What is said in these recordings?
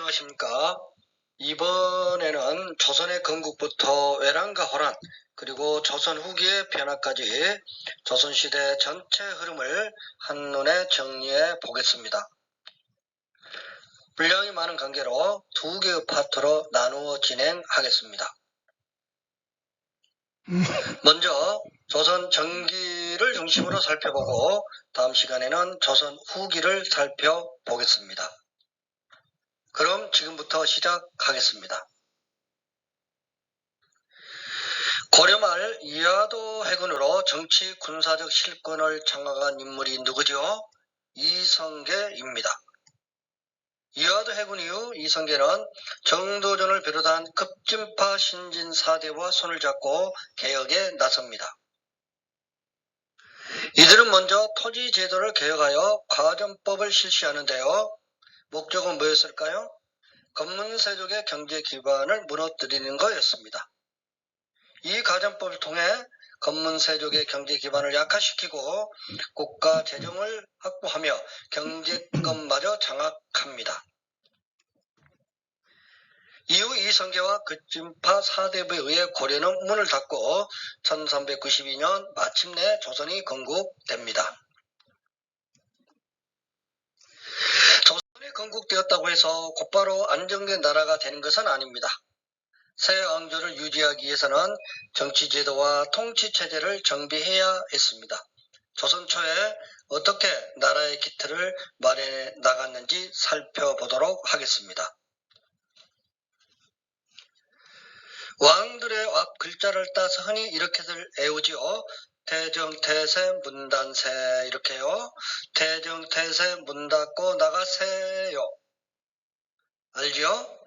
안녕하십니까. 이번에는 조선의 건국부터 외란과 호란, 그리고 조선 후기의 변화까지 조선시대 전체 흐름을 한눈에 정리해 보겠습니다. 분량이 많은 관계로 두 개의 파트로 나누어 진행하겠습니다. 먼저 조선 전기를 중심으로 살펴보고 다음 시간에는 조선 후기를 살펴보겠습니다. 그럼 지금부터 시작하겠습니다. 고려 말 이하도 해군으로 정치 군사적 실권을 장악한 인물이 누구죠? 이성계입니다. 이하도 해군 이후 이성계는 정도전을 비롯한 급진파 신진 4대와 손을 잡고 개혁에 나섭니다. 이들은 먼저 토지 제도를 개혁하여 가전법을 실시하는데요. 목적은 뭐였을까요? 건문세족의 경제 기반을 무너뜨리는 것이었습니다. 이 가전법을 통해 건문세족의 경제 기반을 약화시키고 국가 재정을 확보하며 경제권마저 장악합니다. 이후 이성계와 급진파 4대부에 의해 고려는 문을 닫고 1392년 마침내 조선이 건국됩니다. 조선이 건국되었다고 해서 곧바로 안정된 나라가 되는 것은 아닙니다. 새 왕조를 유지하기 위해서는 정치제도와 통치체제를 정비해야 했습니다. 조선 초에 어떻게 나라의 기틀을 마련해 나갔는지 살펴보도록 하겠습니다. 왕들의 앞 글자를 따서 흔히 이렇게들 외우지요. 태정태세 문단세 이렇게요. 태정태세 문 닫고 나가세요. 알죠?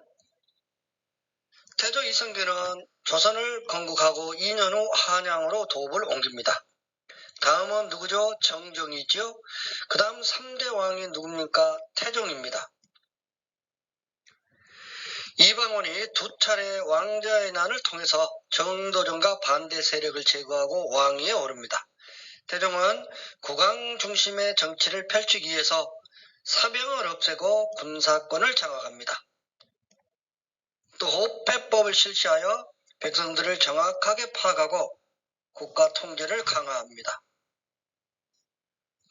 태조 이성계는 조선을 건국하고 2년 후 한양으로 도읍을 옮깁니다. 다음은 누구죠? 정종이죠. 그 다음 3대 왕이 누굽니까? 태종입니다. 이방원이 두 차례 왕자의 난을 통해서 정도전과 반대 세력을 제거하고 왕위에 오릅니다. 태종은 국왕 중심의 정치를 펼치기 위해서 사병을 없애고 군사권을 장악합니다. 또 호패법을 실시하여 백성들을 정확하게 파악하고 국가 통제를 강화합니다.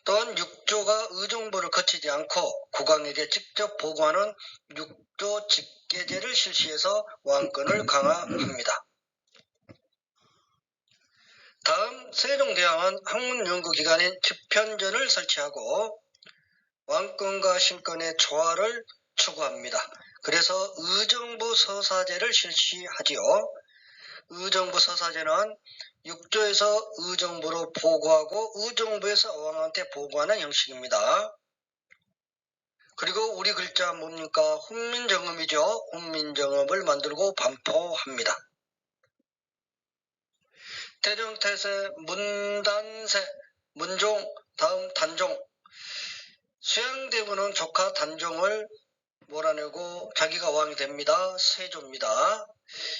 또한 육조가 의정부를 거치지 않고 국왕에게 직접 보고하는 육조 직계제를 실시해서 왕권을 강화합니다. 다음 세종대왕은 학문연구기관인 집현전을 설치하고 왕권과 신권의 조화를 추구합니다. 그래서 의정부 서사제를 실시하지요. 의정부 서사제는 육조에서 의정부로 보고하고 의정부에서 왕한테 보고하는 형식입니다. 그리고 우리 글자 뭡니까? 훈민정음이죠. 훈민정음을 만들고 반포합니다. 태정태세, 문단세, 문종, 다음 단종. 수양대군은 조카 단종을 몰아내고 자기가 왕이 됩니다. 세조입니다.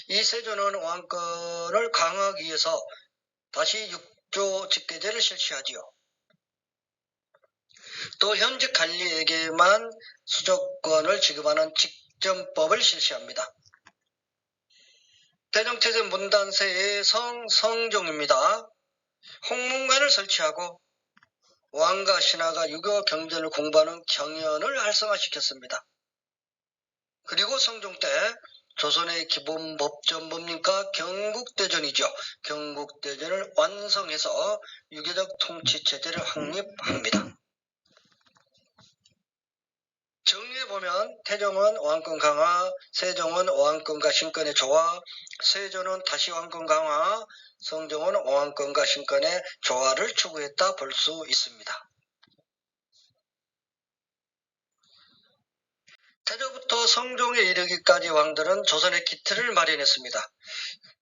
이 세조는 왕권을 강화하기 위해서 다시 육조 직계제를 실시하지요. 또 현직 관리에게만 수족권을 지급하는 직전법을 실시합니다. 태정태세 문단세의 성종입니다. 홍문관을 설치하고 왕과 신하가 유교 경전을 공부하는 경연을 활성화시켰습니다. 그리고 성종 때 조선의 기본 법전 뭡니까? 경국대전이죠. 경국대전을 완성해서 유교적 통치체제를 확립합니다. 정리해보면 태종은 왕권 강화, 세종은 왕권과 신권의 조화, 세조는 다시 왕권 강화, 성종은 왕권과 신권의 조화를 추구했다 볼 수 있습니다. 태조부터 성종에 이르기까지 왕들은 조선의 기틀을 마련했습니다.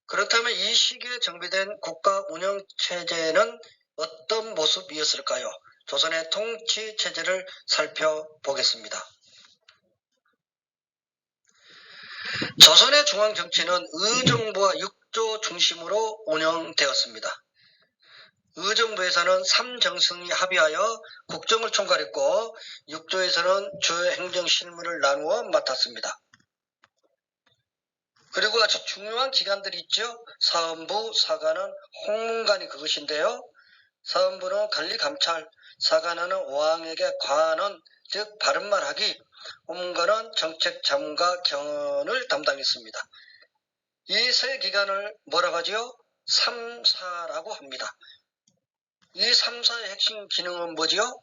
그렇다면 이 시기에 정비된 국가 운영체제는 어떤 모습이었을까요? 조선의 통치체제를 살펴보겠습니다. 조선의 중앙정치는 의정부와 육조 중심으로 운영되었습니다. 의정부에서는 삼정승이 합의하여 국정을 총괄했고 육조에서는 주요 행정실무를 나누어 맡았습니다. 그리고 아주 중요한 기관들이 있죠. 사헌부, 사관원, 홍문관이 그것인데요. 사헌부는 관리감찰, 사관원은 왕에게 관언, 즉 바른말하기, 홍문관은 정책자문과 경언을 담당했습니다. 이 세 기관을 뭐라고 하지요? 삼사라고 합니다. 이 삼사의 핵심 기능은 뭐지요?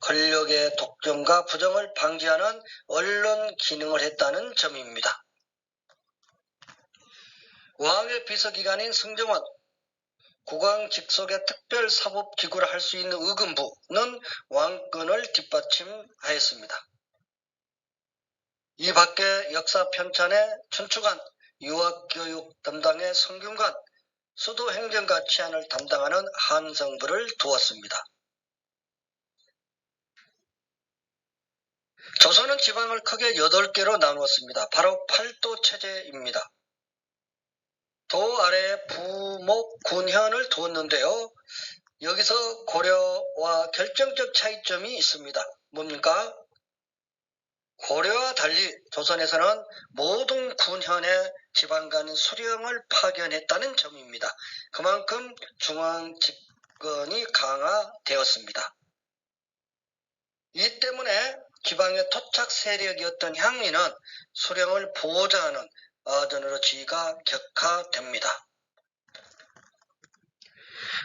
권력의 독점과 부정을 방지하는 언론 기능을 했다는 점입니다. 왕의 비서기관인 승정원, 국왕 직속의 특별사법기구를 할 수 있는 의금부는 왕권을 뒷받침하였습니다. 이 밖에 역사편찬의 춘추관, 유학교육 담당의 성균관, 수도행정과 치안을 담당하는 한성부를 두었습니다. 조선은 지방을 크게 8개로 나누었습니다. 바로 팔도 체제입니다. 도 아래에 부목, 군현을 두었는데요. 여기서 고려와 결정적 차이점이 있습니다. 뭡니까? 고려와 달리 조선에서는 모든 군현에 지방간인 수령을 파견했다는 점입니다. 그만큼 중앙 집권이 강화되었습니다. 이 때문에 지방의 토착 세력이었던 향리는 수령을 보호자하는 아전으로 지위가 격화됩니다.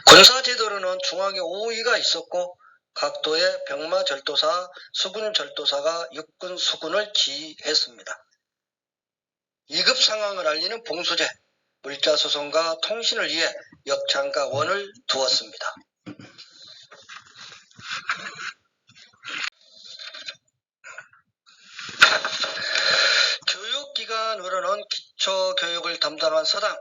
군사제도로는 중앙에 5위가 있었고 각 도의 병마절도사, 수군절도사가 육군 수군을 지휘했습니다. 2급 상황을 알리는 봉수제, 물자수송과 통신을 위해 역장과 원을 두었습니다. 교육기관으로는 기초교육을 담당한 서당,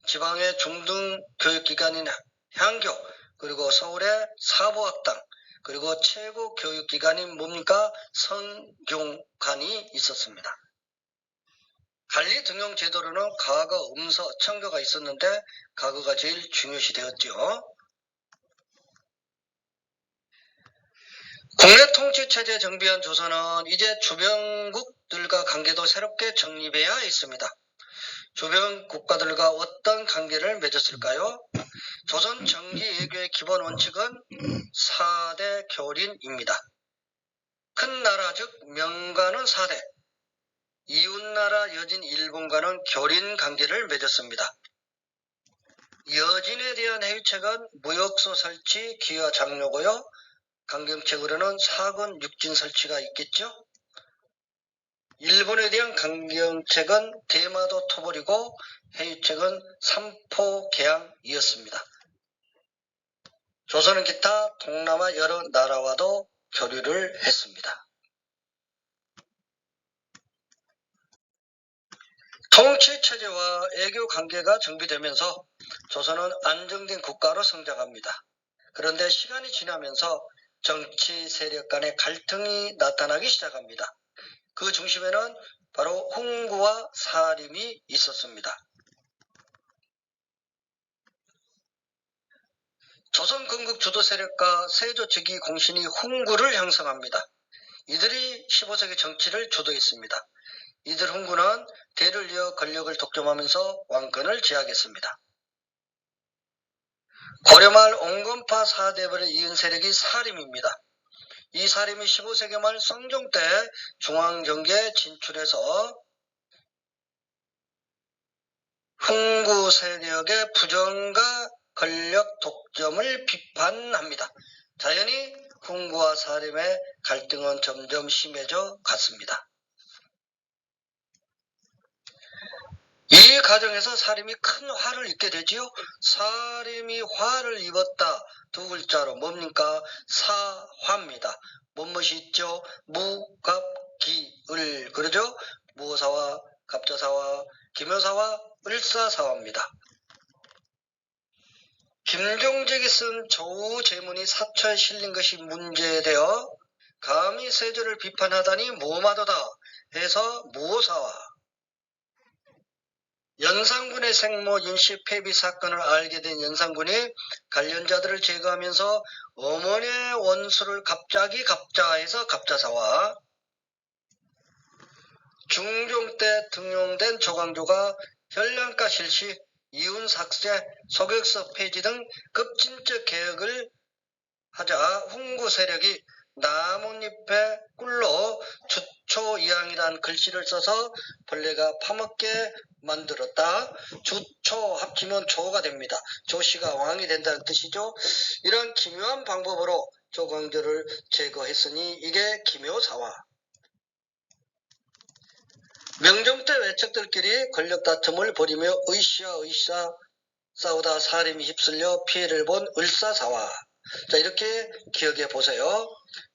지방의 중등교육기관인 향교, 그리고 서울의 사보학당, 그리고 최고 교육기관인 뭡니까? 성균관이 있었습니다. 관리 등용 제도로는 가거, 음서, 청교가 있었는데 가거가 제일 중요시 되었죠. 국내 통치체제 정비한 조선은 이제 주변국들과 관계도 새롭게 정립해야 했습니다. 주변 국가들과 어떤 관계를 맺었을까요? 조선 정기외교의 기본 원칙은 4대 교린입니다. 큰 나라 즉 명가는 4대, 이웃나라 여진 일본과는 교린 관계를 맺었습니다. 여진에 대한 해유책은 무역소 설치, 기와 장려고요. 강경책으로는 사건 육진 설치가 있겠죠. 일본에 대한 강경책은 대마도 토벌이고 해유책은 삼포 개항이었습니다. 조선은 기타 동남아 여러 나라와도 교류를 했습니다. 통치체제와 애교 관계가 정비되면서 조선은 안정된 국가로 성장합니다. 그런데 시간이 지나면서 정치 세력 간의 갈등이 나타나기 시작합니다. 그 중심에는 바로 훈구와 사림이 있었습니다. 조선 건국 주도 세력과 세조 즉위 공신이 훈구를 형성합니다. 이들이 15세기 정치를 주도했습니다. 이들 훈구는 대를 이어 권력을 독점하면서 왕권을 제압했습니다. 고려말 온건파 사대벌을 이은 세력이 사림입니다. 이 사림이 15세기 말 성종 때 중앙정계에 진출해서 훈구 세력의 부정과 권력 독점을 비판합니다. 자연히 훈구와 사림의 갈등은 점점 심해져 갔습니다. 이 과정에서 사림이 큰 화를 입게 되지요. 사림이 화를 입었다. 두 글자로 뭡니까? 사화입니다. 무엇이 있죠? 무갑기을 그러죠? 무사와 갑자사와 기묘사와 을사사화입니다. 김종직이 쓴 조우제문이 사초에 실린 것이 문제되어 감히 세조를 비판하다니 무마도다 해서 무사화, 연산군의 생모 윤씨 폐비 사건을 알게 된 연산군이 관련자들을 제거하면서 어머니의 원수를 갑자기 갑자해서 갑자사와 중종 때 등용된 조광조가 현량가 실시, 이윤 삭제, 소격서 폐지 등 급진적 개혁을 하자 훈구 세력이 나뭇잎에 꿀로 주초이항이라는 글씨를 써서 벌레가 파먹게 만들었다. 주초 합치면 조가 됩니다. 조씨가 왕이 된다는 뜻이죠. 이런 기묘한 방법으로 조광조를 제거했으니 이게 기묘사화. 명종 때 외척들끼리 권력 다툼을 벌이며 으쌰으쌰 싸우다 사람이 휩쓸려 피해를 본 을사사화. 자, 이렇게 기억해 보세요.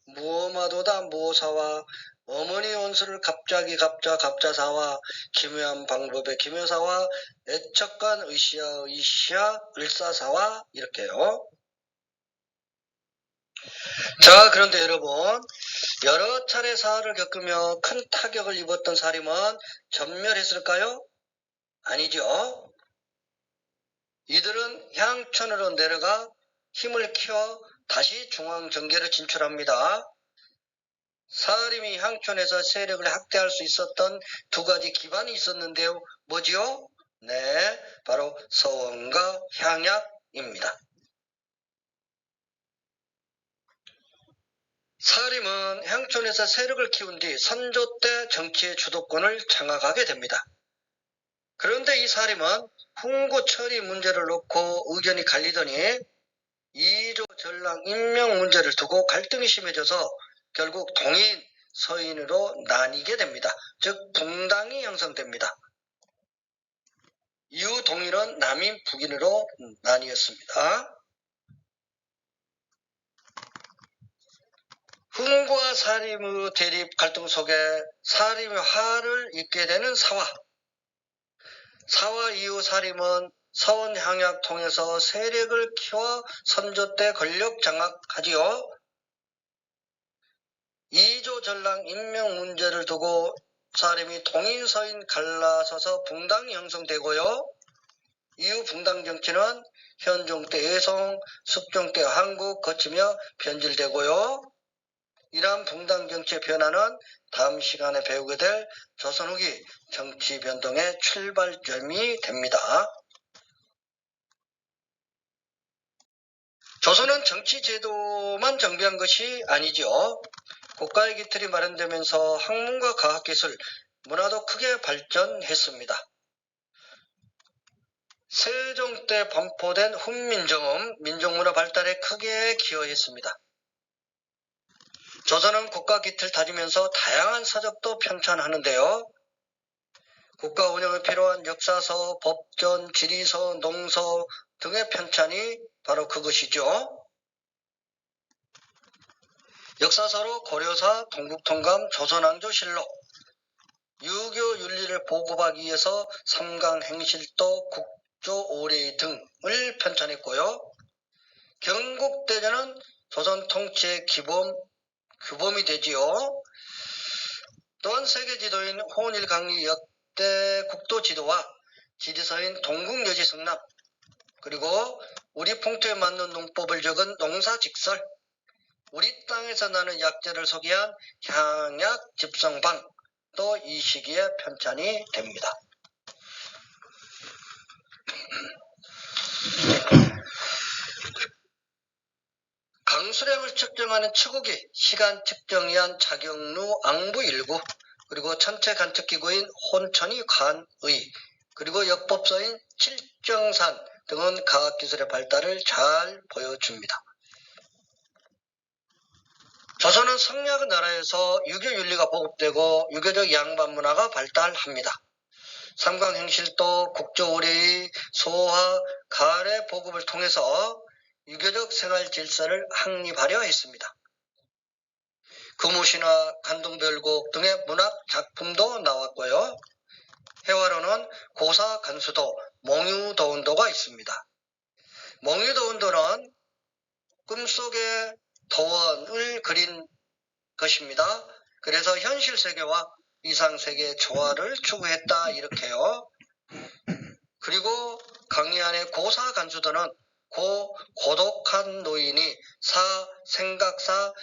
무엄하도다 무오사화, 어머니 원수를 갑자기 갑자사화, 기묘한 방법의 기묘사화, 애척간 으쌰으쌰 을사사화, 이렇게요. 자, 그런데 여러분, 여러 차례 사화를 겪으며 큰 타격을 입었던 사림은 전멸했을까요? 아니죠. 이들은 향천으로 내려가 힘을 키워 다시 중앙정계로 진출합니다. 사림이 향촌에서 세력을 확대할 수 있었던 두 가지 기반이 있었는데요. 뭐지요? 네, 바로 서원과 향약입니다. 사림은 향촌에서 세력을 키운 뒤 선조 때 정치의 주도권을 장악하게 됩니다. 그런데 이 사림은 훈구 처리 문제를 놓고 의견이 갈리더니 이조 전랑 임명 문제를 두고 갈등이 심해져서 결국 동인, 서인으로 나뉘게 됩니다. 즉 붕당이 형성됩니다. 이후 동인은 남인, 북인으로 나뉘었습니다. 훈구와 사림의 대립 갈등 속에 사림의 화를 입게 되는 사화. 사화 이후 사림은 서원 향약 통해서 세력을 키워 선조 때 권력 장악하지요. 이조 전랑 임명 문제를 두고 사림이 동인 서인 갈라서서 붕당이 형성되고요. 이후 붕당 정치는 현종 때 예송, 숙종 때 한국 거치며 변질되고요. 이러한 붕당 정치의 변화는 다음 시간에 배우게 될 조선 후기 정치 변동의 출발점이 됩니다. 조선은 정치 제도만 정비한 것이 아니죠. 국가의 기틀이 마련되면서 학문과 과학기술, 문화도 크게 발전했습니다. 세종 때 반포된 훈민정음, 민족문화 발달에 크게 기여했습니다. 조선은 국가 기틀 다지면서 다양한 서적도 편찬하는데요. 국가 운영에 필요한 역사서, 법전, 지리서, 농서 등의 편찬이 바로 그것이죠. 역사서로 고려사, 동국통감, 조선왕조실록, 유교 윤리를 보급하기 위해서 삼강행실도, 국조오례 등을 편찬했고요. 경국대전은 조선 통치의 규범이 되지요. 또한 세계지도인 홍일강리 역대 국도지도와 지리서인 동국여지성남, 그리고 우리 풍토에 맞는 농법을 적은 농사직설, 우리 땅에서 나는 약재를 소개한 향약집성방, 또 이 시기에 편찬이 됩니다. 강수량을 측정하는 측우기, 시간 측정 위한 자경루 앙부 일부, 그리고 천체 관측기구인 혼천이 관의, 그리고 역법서인 칠정산 등은 과학기술의 발달을 잘 보여줍니다. 조선은 성리학의 나라에서 유교윤리가 보급되고 유교적 양반문화가 발달합니다. 삼강행실도, 국조오례의 소화, 가래 보급을 통해서 유교적 생활 질서를 확립하려 했습니다. 금우신화, 간동별곡 등의 문학 작품도 나왔고요. 해화로는 고사 간수도, 몽유도운도가 있습니다. 몽유도운도는 꿈속의 도원을 그린 것입니다. 그래서 현실 세계와 이상 세계의 조화를 추구했다, 이렇게요. 그리고 강의 안에 고사 간수도는 고독한 노인이 생각사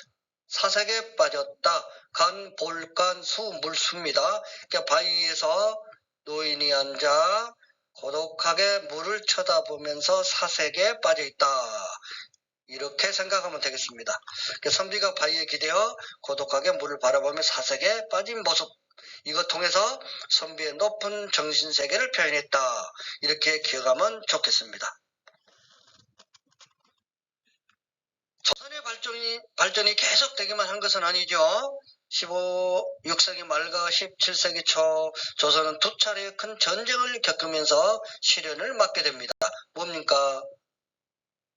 사색에 빠졌다. 간, 볼간, 수, 물수입니다. 그러니까 바위에서 노인이 앉아 고독하게 물을 쳐다보면서 사색에 빠져 있다. 이렇게 생각하면 되겠습니다. 선비가 바위에 기대어 고독하게 물을 바라보며 사색에 빠진 모습. 이것 통해서 선비의 높은 정신세계를 표현했다. 이렇게 기억하면 좋겠습니다. 조선의 발전이 계속되기만 한 것은 아니죠. 16세기 말과 17세기 초 조선은 두 차례의 큰 전쟁을 겪으면서 시련을 맞게 됩니다. 뭡니까?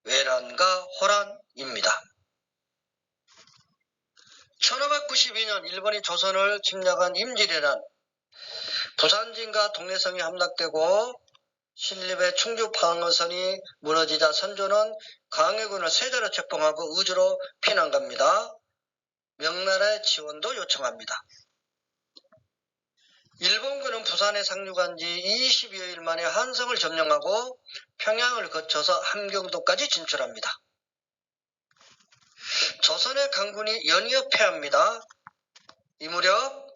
외란과 호란입니다. 1592년 일본이 조선을 침략한 임진왜란, 부산진과 동래성이 함락되고 신립의 충주 방어선이 무너지자 선조는 강해군을 세자로 책봉하고 의주로 피난갑니다. 명나라의 지원도 요청합니다. 일본군은 부산에 상륙한 지 20여일 만에 한성을 점령하고 평양을 거쳐서 함경도까지 진출합니다. 조선의 강군이 연이어 패합니다. 이 무렵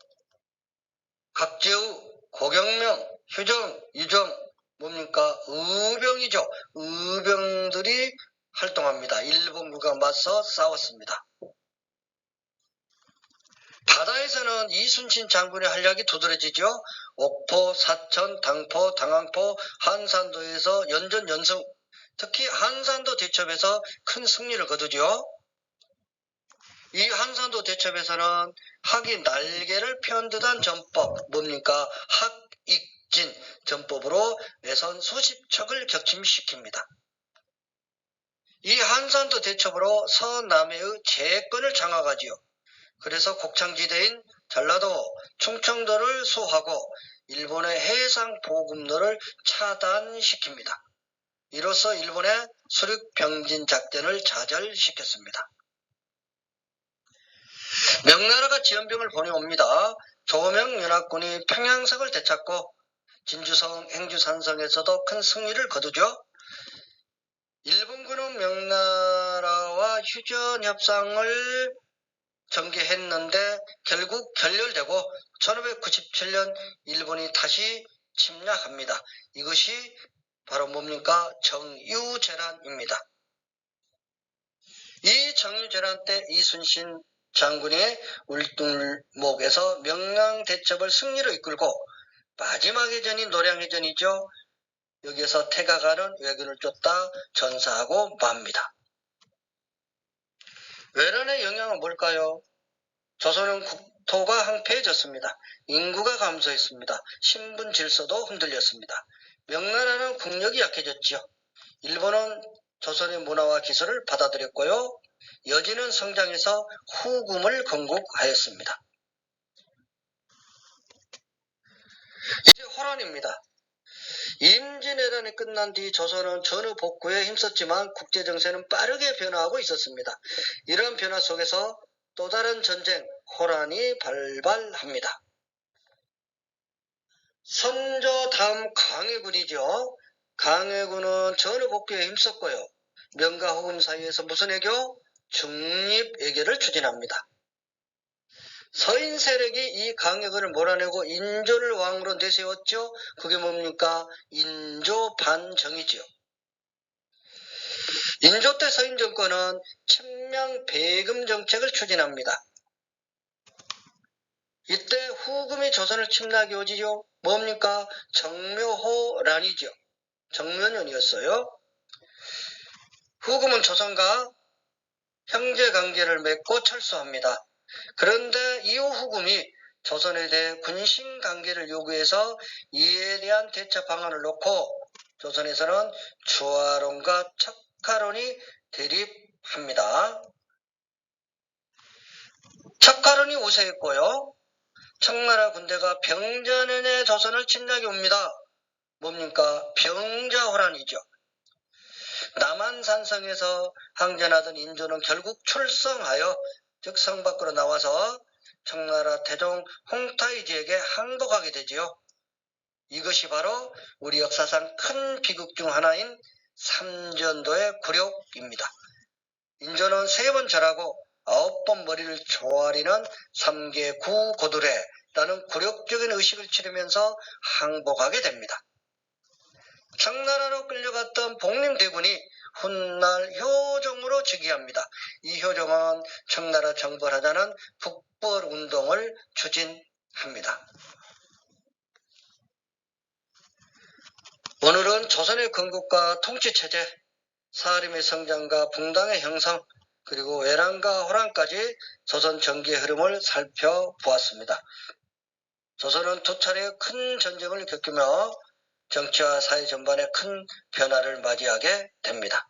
각제우, 고경명, 휴정, 유정, 뭡니까? 의병이죠. 의병들이 활동합니다. 일본군과 맞서 싸웠습니다. 바다에서는 이순신 장군의 활약이 두드러지죠. 옥포, 사천, 당포, 당항포, 한산도에서 연전 연승, 특히 한산도 대첩에서 큰 승리를 거두죠. 이 한산도 대첩에서는 학이 날개를 편 듯한 전법, 뭡니까? 학익진 전법으로 외선 수십 척을 격침시킵니다. 이 한산도 대첩으로 서남해의 재권을 장악하지요. 그래서 곡창지대인 전라도, 충청도를 수호하고 일본의 해상 보급로를 차단시킵니다. 이로써 일본의 수륙병진 작전을 좌절시켰습니다. 명나라가 지원병을 보내옵니다. 조명연합군이 평양성을 되찾고 진주성, 행주산성에서도 큰 승리를 거두죠. 일본군은 명나라와 휴전협상을 전개했는데 결국 결렬되고 1597년 일본이 다시 침략합니다. 이것이 바로 뭡니까? 정유재란입니다. 이 정유재란 때 이순신 장군이 울릉목에서 명랑대첩을 승리로 이끌고 마지막 해전이 노량해전이죠. 여기에서 태가가는 왜군을 쫓다 전사하고 맙니다. 외란의 영향은 뭘까요? 조선은 국토가 황폐해졌습니다. 인구가 감소했습니다. 신분 질서도 흔들렸습니다. 명나라는 국력이 약해졌죠. 일본은 조선의 문화와 기술을 받아들였고요. 여진은 성장해서 후금을 건국하였습니다. 이제 호란입니다. 임진왜란이 끝난 뒤 조선은 전후 복구에 힘썼지만 국제정세는 빠르게 변화하고 있었습니다. 이런 변화 속에서 또 다른 전쟁, 호란이 발발합니다. 선조 다음 강해군이죠. 강해군은 전후 복구에 힘썼고요. 명과 후금 사이에서 무슨 외교? 중립 외교를 추진합니다. 서인 세력이 이 강해군을 몰아내고 인조를 왕으로 내세웠죠. 그게 뭡니까? 인조 반정이죠. 인조 때 서인 정권은 천명 배금 정책을 추진합니다. 이때 후금이 조선을 침략해 오지요. 뭡니까? 정묘호란이죠. 정묘년이었어요. 후금은 조선과 형제관계를 맺고 철수합니다. 그런데 이후 후금이 조선에 대해 군신관계를 요구해서 이에 대한 대처 방안을 놓고 조선에서는 주화론과 척화론이 대립합니다. 척화론이 우세했고요. 청나라 군대가 병자년에 조선을 침략해 옵니다. 뭡니까? 병자호란이죠. 남한산성에서 항전하던 인조는 결국 출성하여 즉 성 밖으로 나와서 청나라 태종 홍타이지에게 항복하게 되지요. 이것이 바로 우리 역사상 큰 비극 중 하나인 삼전도의 굴욕입니다. 인조는 3번 절하고 9번 머리를 조아리는 3개 구고들에라는 굴욕적인 의식을 치르면서 항복하게 됩니다. 청나라로 끌려갔던 복림대군이 훗날 효종으로 즉위합니다. 이 효종은 청나라 정벌하자는 북벌운동을 추진합니다. 오늘은 조선의 건국과 통치체제, 사림의 성장과 붕당의 형성, 그리고 외란과 호란까지 조선 전기의 흐름을 살펴보았습니다. 조선은 2차례의 큰 전쟁을 겪으며 정치와 사회 전반에 큰 변화를 맞이하게 됩니다.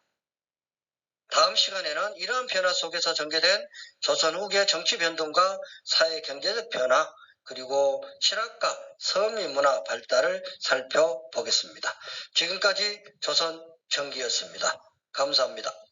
다음 시간에는 이러한 변화 속에서 전개된 조선 후기의 정치 변동과 사회 경제적 변화, 그리고 실학과 서민문화 발달을 살펴보겠습니다. 지금까지 조선 전기였습니다. 감사합니다.